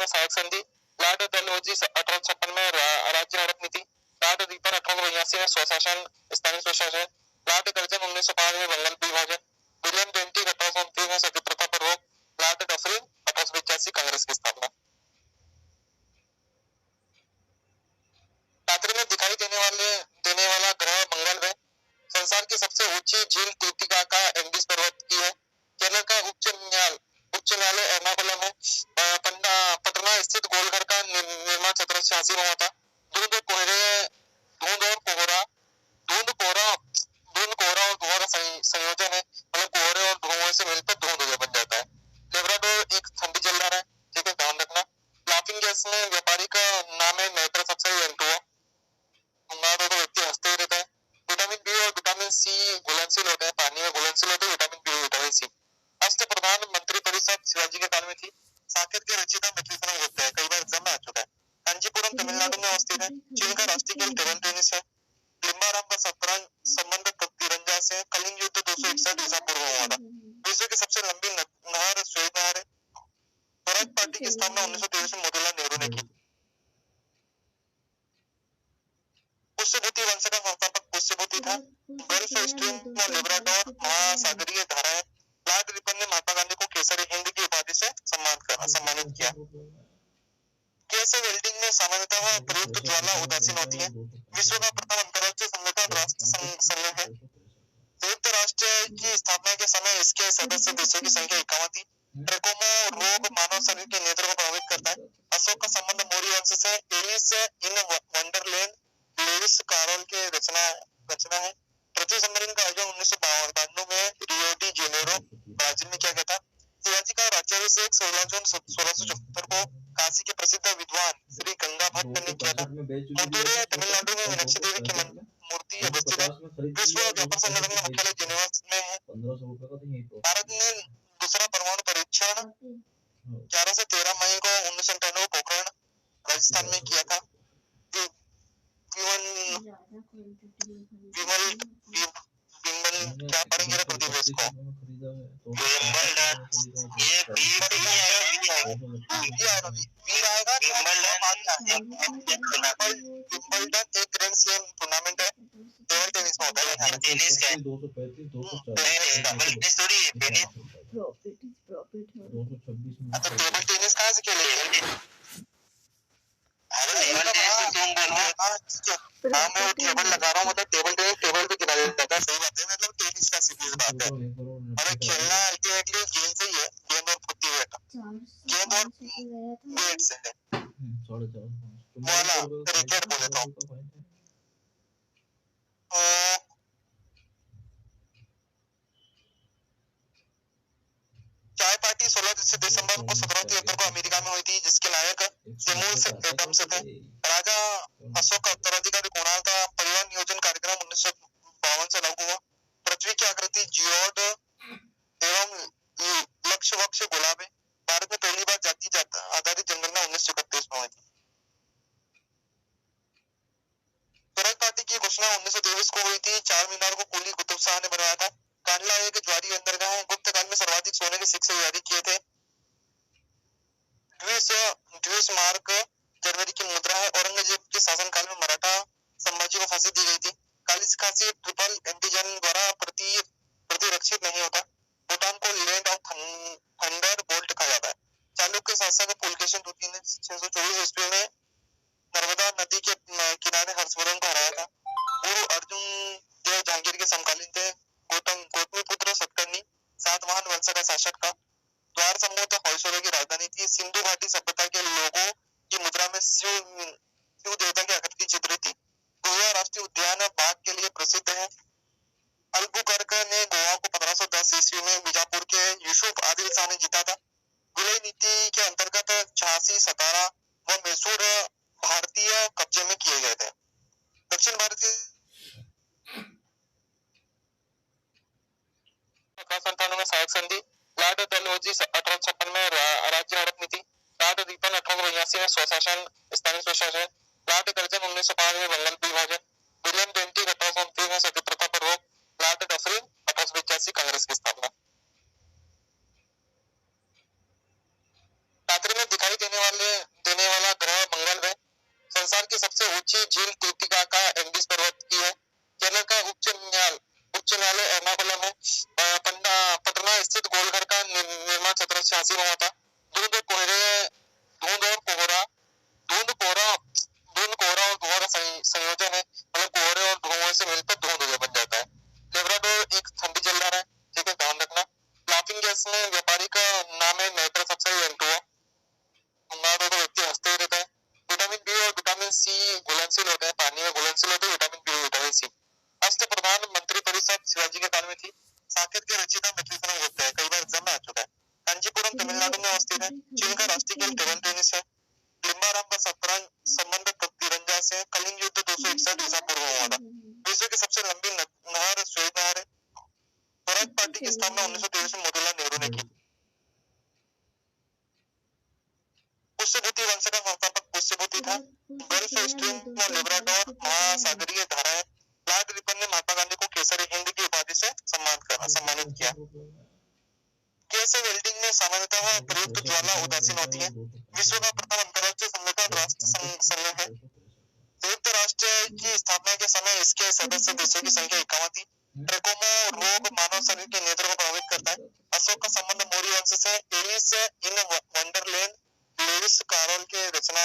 सहायक संधि, लाड डलहौजी 1856 में राज्य हड़प नीति, लाड रिपन 1882 में स्वशासन स्थानीय स्वशासन, लाड कर्जन 1905 में बंगाल विभाजन, विलियम बेंटिक 1829 में सती प्रथा पर रोक, लाड डफरिन 1885 कांग्रेस की स्थापना। रात्रि में दिखाई देने वाला ग्रह मंगल है। संसार की सबसे ऊंची झील टिटिकाका एंडीज पर्वत की है। केरल का उच्च न्यायालय एर्नाकुलम है। पटना स्थित गोलघर का निर्माण 1786 में हुआ था। धुंध कोहरा और धुआं का संयोजन है, मतलब कोहरे और धुआं से मिलकर धुंध बन जाता है। लेब्राडोर एक ठंडी जलदार है, ठीक है, ध्यान रखना। लाफिंग गैस में व्यापारी का नाम है नाइट्रस ऑक्साइड N2O। तो व्यक्ति हंसते ही रहता है। विटामिन बी और विटामिन सी घुलनशील होते हैं, पानी में घुलनशील होते हैं विटामिन बी और विटामिन सी। राष्ट्र प्रधान मंत्री परिषद शिवाजी के काल में थी। साकेत के रचयिता मैथिलीशरण होते हैं, कई बार एग्जाम में आ चुका है। कांचीपुरम तमिलनाडु में अवस्थित है। चीन का राष्ट्रीय खेल टेबल टेनिस है। लिम्बाराम का शतरंज संबंध तीरंदाज से। कलिंग युद्ध 261 ईसा पूर्व में हुआ था। विश्व की सबसे लंबी नहर श्वेत नहर है। स्वराज पार्टी की स्थापना 1923 में मोतीलाल नेहरू ने की। पुष्यभूति वंश का संस्थापक पुष्यभूति था। गल्फ स्ट्रीम और लेब्राडोर महासागरीय धारा है। लॉर्ड रिपन ने महात्मा गांधी को केसरी हिंद की उपाधि से सम्मानित किया। केसे वेल्डिंग में सामान्यतः प्रयुक्त ज्वाला उदासीन होती है। विश्व का प्रथम अंतर्राष्ट्रीय संगठन राष्ट्र संघ है। संयुक्त राष्ट्र की स्थापना के समय इसके सदस्य देशों की संख्या 51 थी। ट्रकोमा रोग मानव शरीर के नेत्र को प्रभावित करता है। अशोक का संबंध मौर्य वंश से। Alice in Wonderland Lewis Carroll के रचना है। पृथ्वी सम्मेलन का आयोजन 1992 में रियो डी जेनेरो ब्राजील में किया गया था। शिवाजी का राज्याभिषेक 16 जून 1674 को काशी के प्रसिद्ध विद्वान श्री गंगा भट्ट ने किया था। मदुरै तमिलनाडु में मीनाक्षी देवी की मूर्ति अवस्थित है। विश्व व्यापार संगठन का मुख्यालय जेनेवा में है। भारत ने दूसरा परमाणु परीक्षण 11 से 13 मई को 1997 को पोखरण राजस्थान में किया था। क्या पढ़ेंगे प्रदीप इसको? ये विंबलडन एक ग्रैंड स्लैम टूर्नामेंट है। टेबल टेनिस में होता है। टेनिस का तो टेबल टेनिस कहाँ से खेलेंगे? हाँ मैं वो टेबल लगा रहा हूँ, मतलब टेबल टेनिस टेबल पे खिला देता था। सही बात है, मतलब टेनिस का सीधी बात है। और खेलना अल्टीमेटली गेंद से ही है, गेंद और फुट्टी बैट, गेंद और बैट से है। वाला रैकेट बोले तो चाय पार्टी 16 दिसंबर को 1773 को अमेरिका में हुई थी, जिसके नायक सैमुअल एडम्स थे। राजा अशोक का उत्तराधिकारी कुणाल का परिवार नियोजन कार्यक्रम 1952 से लागू हुआ। पृथ्वी की आकृति जियोड एवं लक्ष्य वक्ष गुलाब है। भारत में पहली बार जाति आधारित जनगणना 1931 में हुई थी। स्वराज पार्टी की घोषणा 1923 को हुई थी। 4 मीनार को कुली कुतुब शाह ने बनवाया था। कांडला एक ज्वारी बंदरगाह है। गुप्त काल में सर्वाधिक सोने के सिक्के जारी किए थे। ड्यूसमार्क जनवरी की मुद्रा है। औरंगजेब के शासनकाल में मराठा संभाजी को फांसी दी गई थी। काली खांसी ट्रिपल एंटीजन द्वारा प्रतिरक्षित नहीं होता। भूटान को लैंड ऑफ थंडर बोल्ट कहा जाता है। चालुक्य शासक पुलकेशिन द्वितीय ने 624 ईस्वी में नर्मदा नदी के किनारे हर्षवर्धन को हराया था। गुरु अर्जुन देव जहांगीर के समकालीन थे। गौतमीपुत्र सतकर्णी सातवाहन वंश का शासक था। द्वार समूह होयसले की राजधानी थी। सिंधु घाटी सभ्यता के लोगों की मुद्रा में शिव देवता की आकृति चित्रित थी। गोवा राष्ट्रीय उद्यान बाघ के लिए प्रसिद्ध है। अल्बुकर्क ने गोवा को 1510 ईस्वी में बीजापुर के यूसुफ आदिल शाह ने जीता था। विलय नीति के अंतर्गत झांसी, सतारा व मैसूर भारतीय कब्जे में किए गए थे। दक्षिण भारतीय 1897 में सहायक संधि, लॉर्ड डलहौजी 1856 में राज्य हड़प नीति, लॉर्ड रिपन 1882 में स्वशासन स्थानीय स्वशासन, लॉर्ड कर्जन 1905 में बंगाल विभाजन, विलियम बेंटिक 1829 में सती प्रथा पर रोक, लॉर्ड डफरिन 1885 कांग्रेस की स्थापना। रात्रि में दिखाई देने वाला ग्रह मंगल है। संसार की सबसे ऊंची झील कृतिका का एंडीज पर्वत की है। केरल का उच्च न्यायालय एर्नाकुलम है। पटना स्थित गोलघर का निर्माण 1786 में हुआ था। धुंध कोहरा और धुआं का संयोजन है। मतलब कोहरे और धुआं से मिलकर धुंध बन जाता है। लेब्राडोर एक ठंडी जलदार है, ठीक है, ध्यान रखना। लाफिंग गैस में व्यापारी का नाम है नाइट्रस ऑक्साइड N2O। तो व्यक्ति हंसते ही रहता है। विटामिन बी और विटामिन सी घुलनशील होते हैं, पानी में घुलनशील होते हैं विटामिन बी और विटामिन सी। राष्ट्र प्रधान मंत्री परिषद शिवाजी के काल में थी। साकेत के रचयिता मैथिलीशरण होते हैं, कई बार एग्जाम में आ चुका है। कांचीपुरम तमिलनाडु में अवस्थित है। चीन का राष्ट्रीय खेल टेबल टेनिस है। लिम्बाराम का शतरंज संबंध तीरंदाज से। कलिंग युद्ध 261 ईसा पूर्व में हुआ था। विश्व की सबसे लंबी नहर श्वेत नहर है। स्वराज पार्टी की स्थापना 1923 में मोतीलाल नेहरू ने की। पुष्यभूति वंश का संस्थापक पुष्यभूति था। गल्फ स्ट्रीम और लेब्राडोर महासागरीय धारा है। लॉर्ड रिपन ने महात्मा गांधी को केसरी हिंद की उपाधि से सम्मानित किया। केसे वेल्डिंग में सामान्यतः प्रयुक्त ज्वाला उदासीन होती है। विश्व का प्रथम अंतर्राष्ट्रीय संगठन राष्ट्र संघ है। संयुक्त राष्ट्र की स्थापना के समय इसके सदस्य देशों की संख्या 51 थी। ट्रकोमा रोग मानव शरीर के नेत्र को प्रभावित करता है। अशोक का संबंध मौर्य वंश से। Alice in Wonderland Lewis Carroll के रचना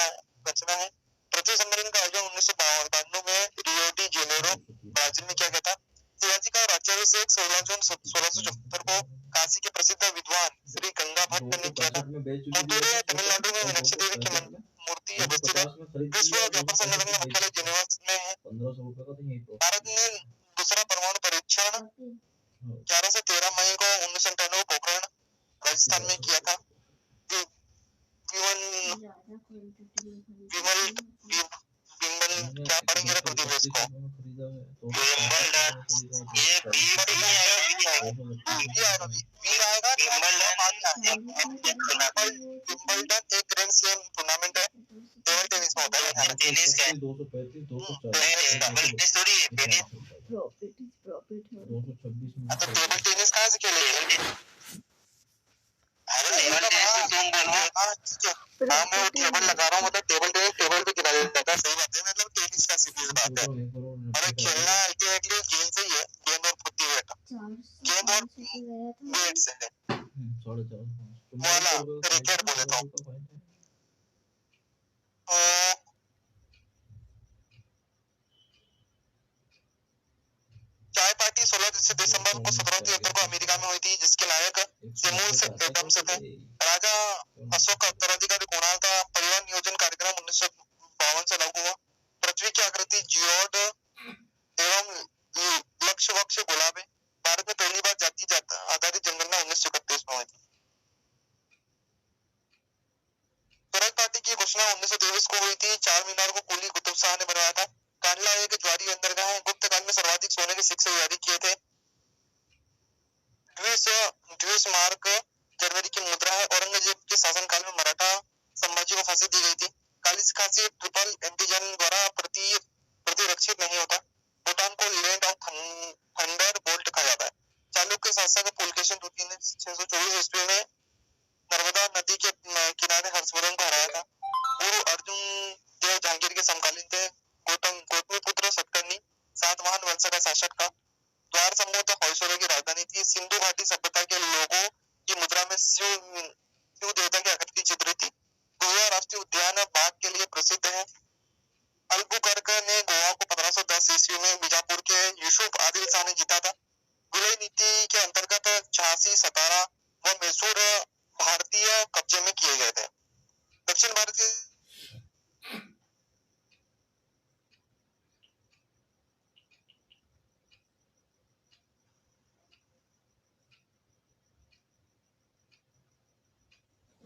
है। पृथ्वी सम्मेलन का आयोजन 1992 में रियो डी जेनेरो ब्राजील में किया गया था। शिवाजी का राज्याभिषेक 16 जून 1674 को काशी के प्रसिद्ध विद्वान श्री गंगा भट्ट ने किया था। मदुरै तमिलनाडु में मीनाक्षी देवी की मूर्ति अवस्थित है। विश्व व्यापार संगठन का मुख्यालय जेनेवा में है। भारत ने दूसरा परमाणु परीक्षण 11 से 13 मई को 1998 को पोखरण राजस्थान में किया था। क्या पढ़ेंगे प्रदीप इसको? ये विंबलडन एक ग्रैंड स्लैम टूर्नामेंट है। टेबल टेनिस में होता है। टेनिस का तो टेबल टेनिस कहाँ से खेलेंगे? हाँ मैं वो टेबल लगा रहा हूँ, मतलब टेबल पे गिरा देता था। सही बात है, मतलब टेनिस का सीधी बात है। और खेलना अल्टीमेटली गेंद से ही है, गेंद और फुट्टी बैट, गेंद और बैट से है। वाला रैकेट बोले तो चाय पार्टी 16 दिसंबर को 1773 को अमेरिका में हुई थी, जिसके नायक सेमुअल एडम्स थे। राजा अशोक का उत्तराधिकारी कुणाल का परिवार नियोजन कार्यक्रम 1952 से लागू हुआ। पृथ्वी की आकृति जियोड एवं लक्ष्य वक्ष गुलाब है। भारत में पहली बार जाति आधारित जनगणना 1931 में हुई थी। स्वराज पार्टी की घोषणा 1923 को हुई थी। 4 मीनार को कुली कुतुब शाह ने बनवाया था। कांडला एक ज्वारी बंदरगाह है। गुप्त काल में सर्वाधिक सोने के सिक्के जारी किए थे। ड्यूसमार्क जनवरी की मुद्रा है। औरंगजेब के शासनकाल में मराठा संभाजी को फांसी दी गई थी। काली खांसी ट्रिपल एंटीजन द्वारा प्रतिरक्षित नहीं होता। भूटान को लैंड ऑफ थंडर बोल्ट कहा जाता है। चालुक्य शासक पुलकेशिन द्वितीय ने 624 ईस्वी में नर्मदा नदी के किनारे हर्षवर्धन को हराया था। गुरु अर्जुन देव जहांगीर के समकालीन थे। गौतमीपुत्र सतकर्णी सातवाहन वंश का शासक था। द्वार समूह होयसले की राजधानी थी। सिंधु घाटी सभ्यता के लोगों की मुद्रा में शिव देवता की आकृति चित्रित थी। गोवा राष्ट्रीय उद्यान बाघ के लिए प्रसिद्ध है। अल्बुकर्क ने गोवा को 1510 ईस्वी में बीजापुर के यूसुफ आदिल शाह ने जीता था। विलय नीति के अंतर्गत झांसी, सतारा व मैसूर भारतीय कब्जे में किए गए थे। दक्षिण भारत के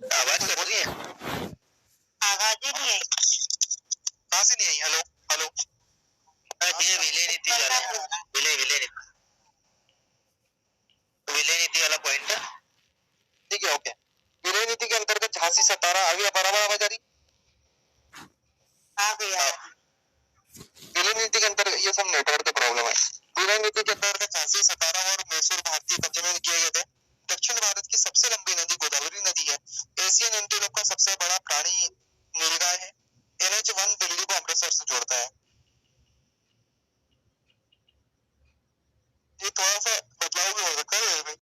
आवाज हो रही है? आवाज ही नहीं है। कहाँ से नहीं आई? Hello hello. ये विलय नीति वाला विलय नीति वाला पॉइंट है, ठीक है, ओके। विलय नीति के अंतर्गत झांसी, सतारा आ गया। बराबर आवाज आ रही? आ गया। विलय नीति के अंतर्गत ये सब नेटवर्क का प्रॉब्लम है। विलय नीति के अंतर्गत झांसी, सतारा और मैसूर भारतीय कब्जे में किए गए थे। दक्षिण भारत की सबसे लंबी नदी गोदावरी नदी है। एशियन एंटीलोप का सबसे बड़ा प्राणी नीलगाय है। NH1 दिल्ली को अमृतसर से जोड़ता है।